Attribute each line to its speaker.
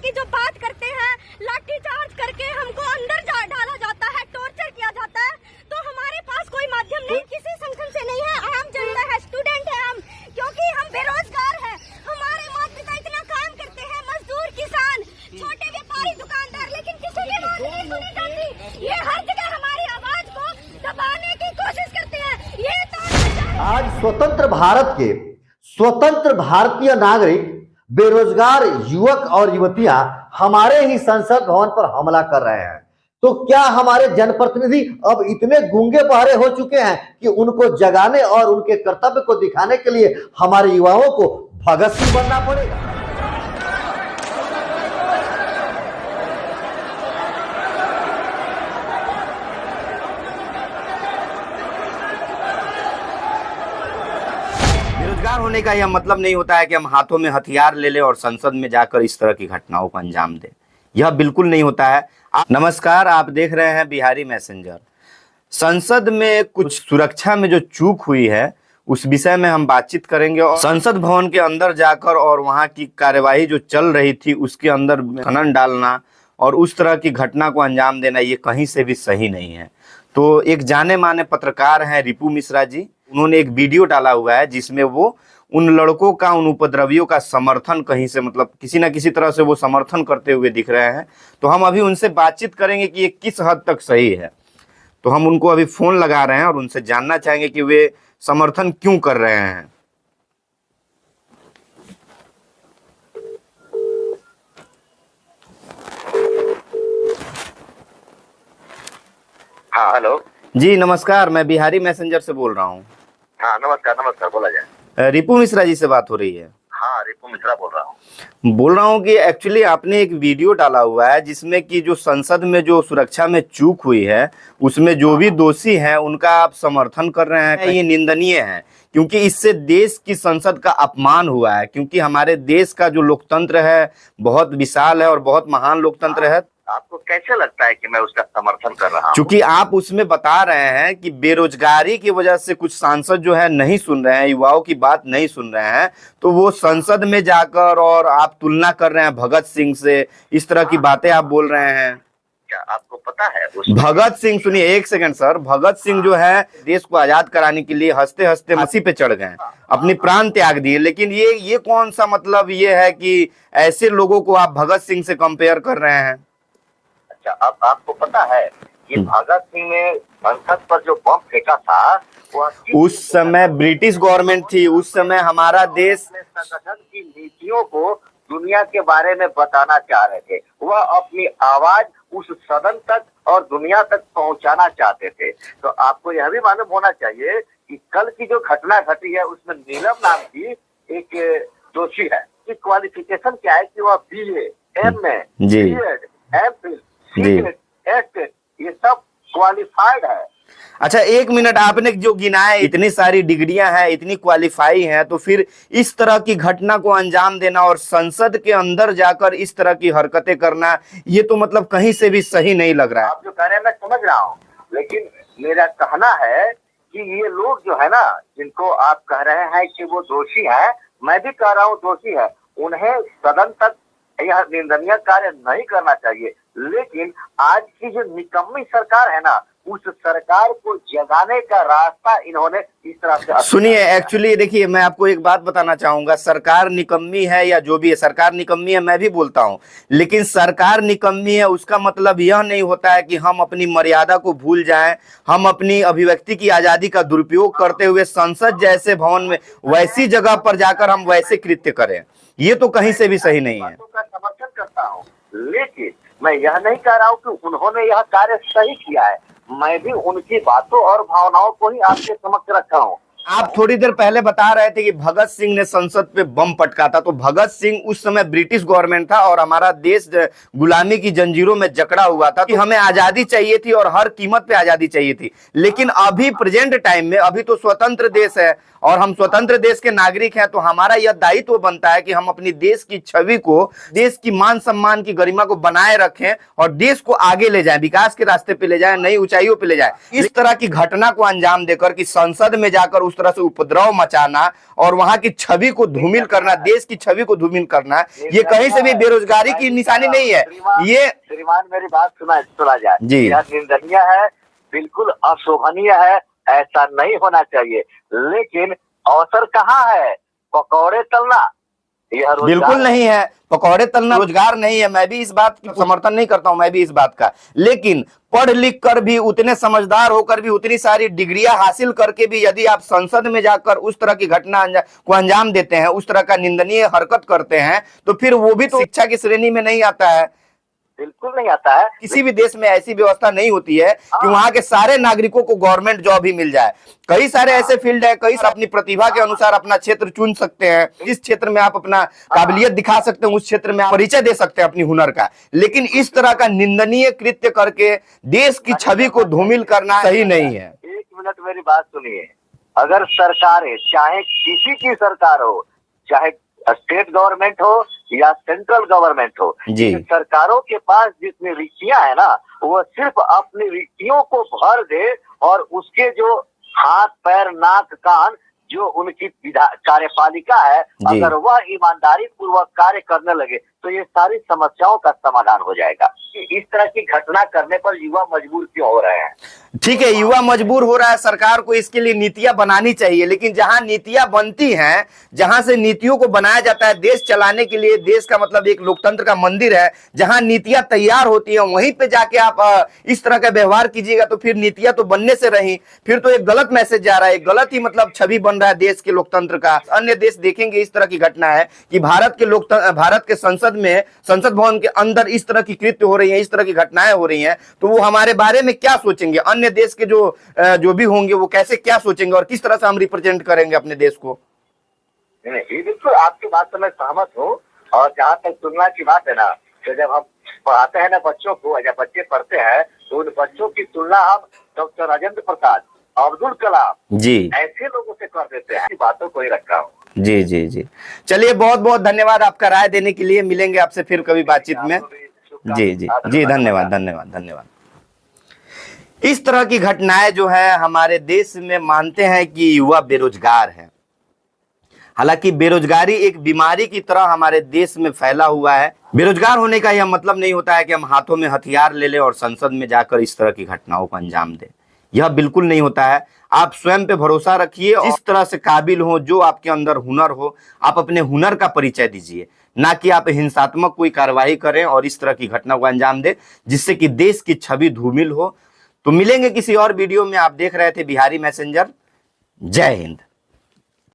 Speaker 1: की जो बात करते हैं, लाठी चार्ज करके हमको अंदर डाला जाता है, टॉर्चर किया जाता है। तो हमारे पास कोई माध्यम नहीं, किसी संगठन से नहीं है, आम जनता है, स्टूडेंट है हम, क्योंकि हम बेरोजगार हैं। हमारे माता पिता इतना काम करते हैं, मजदूर, किसान, छोटे व्यापारी, दुकानदार, लेकिन किसी की बात नहीं सुनी जाती। ये हर जगह हमारी आवाज को दबाने की कोशिश करते हैं। ये तो
Speaker 2: आज स्वतंत्र भारत के स्वतंत्र भारतीय नागरिक, बेरोजगार युवक और युवतियां हमारे ही संसद भवन पर हमला कर रहे हैं। तो क्या हमारे जनप्रतिनिधि अब इतने गूंगे बहरे हो चुके हैं कि उनको जगाने और उनके कर्तव्य को दिखाने के लिए हमारे युवाओं को भगत सिंह बनना पड़ेगा?
Speaker 3: बेरोजगार होने का यह मतलब नहीं होता है कि हम हाथों में हथियार ले लें और संसद में जाकर इस तरह की घटनाओं को अंजाम दें। यह बिल्कुल नहीं होता है। नमस्कार, आप देख रहे हैं बिहारी मैसेंजर। संसद में कुछ सुरक्षा में जो चूक हुई है उस विषय में हम बातचीत करेंगे और संसद भवन के अंदर जाकर और वहां की कार्यवाही जो चल रही थी उसके अंदर खनन डालना और उस तरह की घटना को अंजाम देना ये कहीं से भी सही नहीं है। तो एक जाने माने पत्रकार हैं रिपू मिश्रा जी, उन्होंने एक वीडियो डाला हुआ है जिसमें वो उन लड़कों का, उन उपद्रवियों का समर्थन कहीं से, मतलब किसी ना किसी तरह से वो समर्थन करते हुए दिख रहे हैं। तो हम अभी उनसे बातचीत करेंगे कि ये किस हद तक सही है। तो हम उनको अभी फोन लगा रहे हैं और उनसे जानना चाहेंगे कि वे समर्थन क्यों कर रहे हैं।
Speaker 4: हाँ, हेलो
Speaker 3: जी नमस्कार, मैं बिहारी मैसेंजर से बोल रहा हूँ।
Speaker 4: हाँ, नमस्कार, बोला जाए।
Speaker 3: रिपू मिश्रा जी से बात हो रही है?
Speaker 4: हाँ, रिपू मिश्रा बोल रहा
Speaker 3: हूँ कि एक्चुअली आपने एक वीडियो डाला हुआ है जिसमें कि जो संसद में जो सुरक्षा में चूक हुई है उसमें जो भी दोषी हैं उनका आप समर्थन कर रहे हैं। ये निंदनीय है क्योंकि इससे देश की संसद का अपमान हुआ है, क्योंकि हमारे देश का जो लोकतंत्र है बहुत विशाल है और बहुत महान लोकतंत्र है।
Speaker 4: आपको कैसे लगता है कि मैं उसका समर्थन कर रहा हूँ?
Speaker 3: क्योंकि आप उसमें बता रहे हैं कि बेरोजगारी की वजह से कुछ सांसद जो है नहीं सुन रहे हैं, युवाओं की बात नहीं सुन रहे हैं, तो वो संसद में जाकर और आप तुलना कर रहे हैं भगत सिंह से, इस तरह की बातें आप बोल रहे हैं।
Speaker 4: क्या आपको पता है
Speaker 3: भगत सिंह, सुनिए एक सेकंड सर, भगत सिंह जो है देश को आजाद कराने के लिए हंसते हंसते फांसी पे चढ़ गए, अपनी प्राण त्याग दिए। लेकिन ये कौन सा मतलब ये है कि ऐसे लोगों को आप भगत सिंह से कंपेयर कर रहे हैं?
Speaker 4: अब आपको पता है कि भगत सिंह ने संसद पर जो बम फेंका था वो
Speaker 3: उस समय ब्रिटिश गवर्नमेंट थी, उस समय हमारा देश
Speaker 4: संगठन की नीतियों को दुनिया के बारे में बताना चाह रहे थे। वह अपनी आवाज उस सदन तक और दुनिया तक पहुंचाना चाहते थे। तो आपको यह भी मालूम होना चाहिए कि कल की जो घटना घटी है उसमें नीलम नाम की एक दोषी है। उसकी क्वालिफिकेशन क्या है कि वह BA, MA, BEd, MPhil, ये सब क्वालिफाइड है।
Speaker 3: अच्छा एक मिनट, आपने जो गिनाए इतनी सारी डिग्रियां हैं, इतनी क्वालिफाई हैं, तो फिर इस तरह की घटना को अंजाम देना और संसद के अंदर जाकर इस तरह की हरकतें करना, ये तो मतलब कहीं से भी सही नहीं लग रहा है।
Speaker 4: आप जो कह रहे हैं मैं समझ रहा हूँ, लेकिन मेरा कहना है कि ये लोग जो है ना, जिनको आप कह रहे हैं कि वो दोषी है, मैं भी कह रहा हूँ दोषी है, उन्हें सदन तक यह निंदनीय कार्य नहीं करना चाहिए। लेकिन आज की जो निकम्मी सरकार है ना, उस सरकार को जगाने का रास्ता इन्होंने इस तरह से।
Speaker 3: सुनिए, एक्चुअली देखिए मैं आपको एक बात बताना चाहूंगा, सरकार निकम्मी है या जो भी है, सरकार निकम्मी है मैं भी बोलता हूं, लेकिन सरकार निकम्मी है उसका मतलब यह नहीं होता है कि हम अपनी मर्यादा को भूल जाएं, हम अपनी अभिव्यक्ति की आजादी का दुरुपयोग करते हुए संसद जैसे भवन में वैसी जगह पर जाकर हम वैसे कृत्य करें। ये तो कहीं से भी सही नहीं है।
Speaker 4: का समर्थन करता हूँ, लेकिन मैं यह नहीं कह रहा हूँ कि उन्होंने यह कार्य सही किया है। मैं भी उनकी बातों और भावनाओं को ही आपके समक्ष रखा हूँ।
Speaker 3: आप थोड़ी देर पहले बता रहे थे कि भगत सिंह ने संसद पे बम पटका था, तो भगत सिंह उस समय ब्रिटिश गवर्नमेंट था और हमारा देश गुलामी की जंजीरों में जकड़ा हुआ था कि हमें आजादी चाहिए थी और हर कीमत पे आजादी चाहिए थी। लेकिन अभी प्रेजेंट टाइम में, अभी तो स्वतंत्र देश है और हम स्वतंत्र देश के नागरिक हैं, तो हमारा यह दायित्व बनता है कि हम अपनी देश की छवि को, देश की मान सम्मान की गरिमा को बनाए रखें और देश को आगे ले जाएं, विकास के रास्ते पे ले जाएं, नई ऊंचाइयों पे ले जाएं। इस तरह की घटना को अंजाम देकर कि संसद में जाकर उस तरह से उपद्रव मचाना और वहां की छवि को धूमिल करना, देश की छवि को धूमिल करना, ये कहीं से भी बेरोजगारी की निशानी नहीं है। ये
Speaker 4: श्रीमान मेरी बात सुना जाए
Speaker 3: जी।
Speaker 4: यह निंदनीय है, बिल्कुल अशोभनीय है, ऐसा नहीं होना चाहिए। लेकिन अवसर कहाँ है पकौड़े तलना? यह
Speaker 3: बिल्कुल नहीं है, पकौड़े तलना रोजगार नहीं है। मैं भी इस बात का समर्थन नहीं करता हूं, मैं भी इस बात का। लेकिन पढ़ लिख कर भी, उतने समझदार होकर भी, उतनी सारी डिग्रियां हासिल करके भी यदि आप संसद में जाकर उस तरह की घटना को अंजाम देते हैं, उस तरह का निंदनीय हरकत करते हैं, तो फिर वो भी तो शिक्षा की श्रेणी में नहीं आता है।
Speaker 4: बिल्कुल नहीं आता है।
Speaker 3: किसी भी देश में ऐसी व्यवस्था नहीं होती है कि वहां के सारे नागरिकों को गवर्नमेंट जॉब ही मिल जाए। कई सारे ऐसे फील्ड है, कई सारे अपनी प्रतिभा के अनुसार अपना क्षेत्र चुन सकते हैं। जिस क्षेत्र में आप अपना काबिलियत दिखा सकते हैं, उस क्षेत्र में आप परिचय दे सकते हैं अपनी हुनर का। लेकिन इस तरह का निंदनीय कृत्य करके देश की छवि को धूमिल करना सही नहीं है।
Speaker 4: एक मिनट मेरी बात सुनिए। अगर सरकारें, चाहे किसी की सरकार हो, चाहे स्टेट गवर्नमेंट हो या सेंट्रल गवर्नमेंट हो,
Speaker 3: जी।
Speaker 4: सरकारों के पास जितनी रिक्तियां है ना, वो सिर्फ अपनी रिक्तियों को भर दे और उसके जो हाथ पैर नाक कान जो उनकी कार्यपालिका है, अगर वह ईमानदारी पूर्वक कार्य करने लगे तो ये सारी समस्याओं का समाधान हो जाएगा। इस तरह की घटना करने पर युवा मजबूर क्यों हो रहे हैं?
Speaker 3: ठीक है, युवा मजबूर हो रहा है, सरकार को इसके लिए नीतियां बनानी चाहिए। लेकिन जहां नीतियां बनती हैं, जहां से नीतियों को बनाया जाता है देश चलाने के लिए, देश का मतलब एक लोकतंत्र का मंदिर है, जहां नीतियां तैयार होती हैं, वहीं पे जाके आप इस तरह का व्यवहार कीजिएगा तो फिर नीतियां तो बनने से रही, फिर तो एक गलत मैसेज जा रहा है, गलत ही मतलब छवि बन रहा है देश के लोकतंत्र का। अन्य देश देखेंगे इस तरह की घटना है कि भारत के संसद में, संसद भवन के अंदर इस तरह की कृत्य हो रही है, इस तरह की घटनाएं हो रही हैं, तो वो हमारे बारे में क्या सोचेंगे? अन्य देश के जो भी होंगे वो कैसे क्या सोचेंगे और किस तरह से हम रिप्रेजेंट करेंगे अपने देश को?
Speaker 4: नहीं, बिल्कुल आपकी बात से मैं सहमत हूँ। और जहाँ तक तुलना की बात है ना, तो जब हम पढ़ाते हैं ना बच्चों को, जब बच्चे पढ़ते हैं तो उन बच्चों की तुलना हम डॉक्टर राजेंद्र प्रसाद, अब्दुल कलाम जी ऐसे लोगों से कर देते हैं। बातों को ही रख रहा हूँ। जी
Speaker 3: जी जी चलिए, बहुत बहुत धन्यवाद आपका राय देने के लिए। मिलेंगे आपसे फिर कभी बातचीत में। जी जी जी, धन्यवाद धन्यवाद धन्यवाद। इस तरह की घटनाएं जो है हमारे देश में, मानते हैं कि युवा बेरोजगार है। हालांकि बेरोजगारी एक बीमारी की तरह हमारे देश में फैला हुआ है। बेरोजगार होने का यह मतलब नहीं होता है कि हम हाथों में हथियार ले लें और संसद में जाकर इस तरह की घटनाओं को अंजाम दें। यह बिल्कुल नहीं होता है। आप स्वयं पे भरोसा रखिए, जिस तरह से काबिल हो, जो आपके अंदर हुनर हो, आप अपने हुनर का परिचय दीजिए, ना कि आप हिंसात्मक कोई कार्रवाई करें और इस तरह की घटना को अंजाम दें जिससे कि देश की छवि धूमिल हो। तो मिलेंगे किसी और वीडियो में। आप देख रहे थे बिहारी मैसेंजर। जय हिंद।